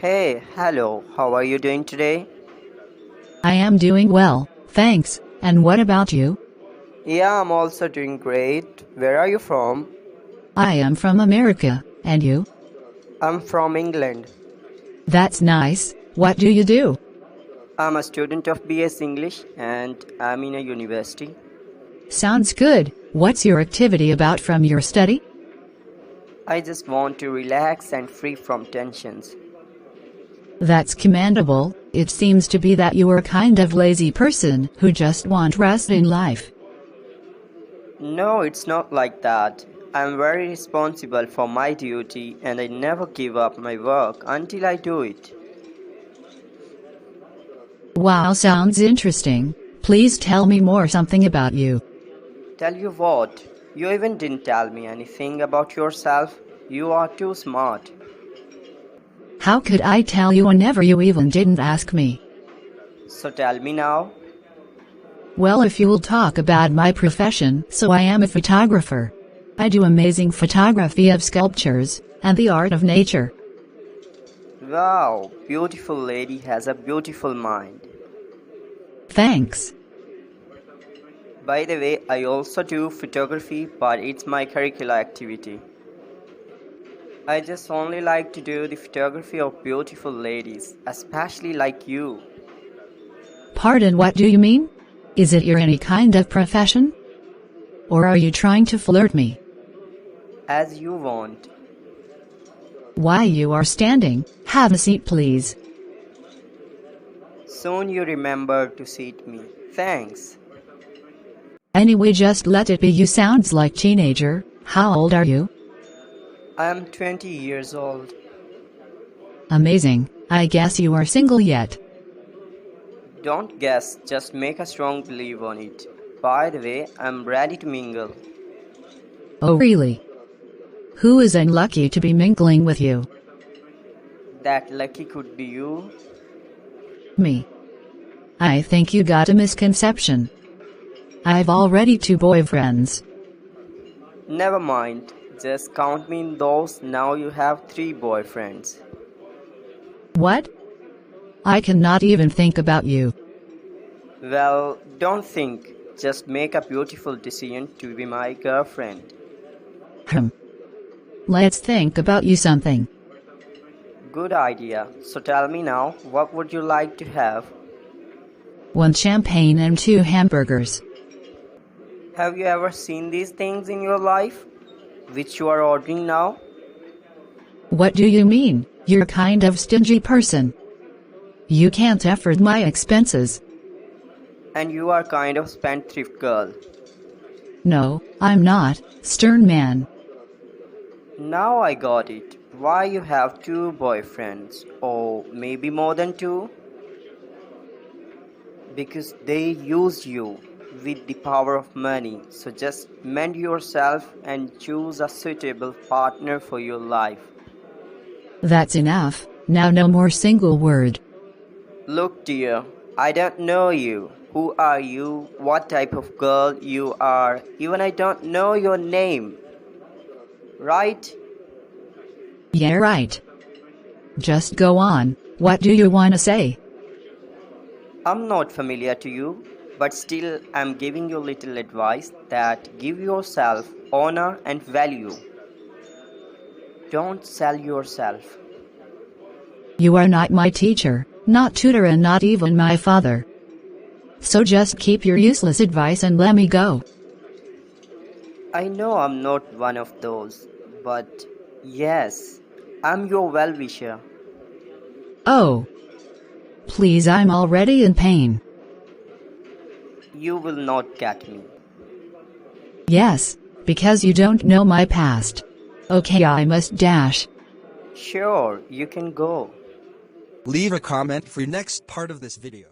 Hey, hello, how are you doing today? I am doing well, thanks. And what about you? Yeah, I'm also doing great. Where are you from? I am from America, and you? I'm from England. That's nice. What do you do? I'm a student of BS English and I'm in a university. Sounds good. What's your activity about from your study? I just want to relax and free from tensions. That's commendable. It seems to be that you are a kind of lazy person who just want rest in life. No, it's not like that. I'm very responsible for my duty and I never give up my work until I do it. Wow, sounds interesting. Please tell me more something about you. Tell you what, you even didn't tell me anything about yourself. You are too smart. How could I tell you whenever you even didn't ask me? So tell me now. Well, if you'll talk about my profession, so I am a photographer. I do amazing photography of sculptures and the art of nature. Wow, beautiful lady has a beautiful mind. Thanks. By the way, I also do photography, but it's my curricular activity. I just only like to do the photography of beautiful ladies, especially like you. Pardon, what do you mean? Is it your any kind of profession? Or are you trying to flirt me? As you want. Why you are standing? Have a seat, please. Soon you remember to seat me. Thanks. Anyway, just let it be. You sounds like teenager. How old are you? I am 20 years old. Amazing. I guess you are single yet. Don't guess, just make a strong believe on it. By the way, I'm ready to mingle. Oh really? Who is unlucky to be mingling with you? That lucky could be you. Me. I think you got a misconception. I've already 2 boyfriends. Never mind, just count me in those. Now you have 3 boyfriends. What? I cannot even think about you. Well, don't think, just make a beautiful decision to be my girlfriend. Let's think about you something. Good idea. So tell me now, what would you like to have? 1 champagne and 2 hamburgers. Have you ever seen these things in your life? Which you are ordering now? What do you mean? You're kind of stingy person. You can't afford my expenses. And you are kind of spendthrift girl. No, I'm not, stern man. Now I got it. Why you have 2 boyfriends? Or maybe more than 2? Because they used you with the power of money. So just mend yourself and choose a suitable partner for your life. That's enough. Now no more single word. Look dear, I don't know you. Who are you? What type of girl you are? Even I don't know your name. Right? Yeah, right. Just go on. What do you want to say? I'm not familiar to you, but still I'm giving you little advice that give yourself honor and value. Don't sell yourself. You are not my teacher, not tutor, and not even my father. So just keep your useless advice and let me go. I know I'm not one of those, but yes, I'm your well-wisher. Oh. Please, I'm already in pain. You will not get me. Yes, because you don't know my past. Okay, I must dash. Sure, you can go. Leave a comment for next part of this video.